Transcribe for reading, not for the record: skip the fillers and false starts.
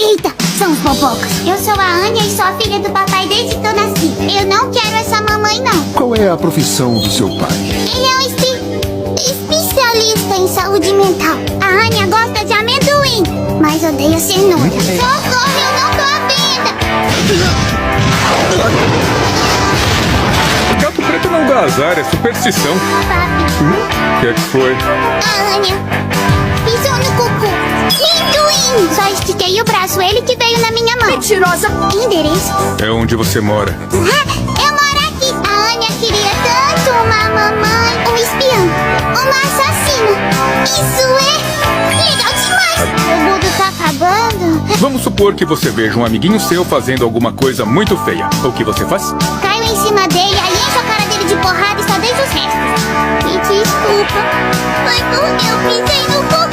Eita, são os bobocas. Eu sou a Anya e sou a filha do papai desde que eu nasci. Eu não quero essa mamãe, não. Qual é a profissão do seu pai? Ele é um especialista em saúde mental. A Anya gosta de amendoim, mas odeia cenoura. Socorro, eu não tô à venda. Gato preto não dá azar, é superstição. Papi, O que é que foi? a Anya pisou no cocô. Amendoim! Só estiquei o braço, ele que veio na minha mão. Mentirosa! Endereço? É onde você mora. Eu moro aqui. A Anya queria tanto uma mamãe, um espião, uma assassina. Isso é legal demais. O mundo tá acabando. Vamos supor que você veja um amiguinho seu fazendo alguma coisa muito feia. O que você faz? Caio em cima dele, aí encho a cara dele de porrada e só deixo os restos. Me desculpa. Foi porque eu pisei no cocô.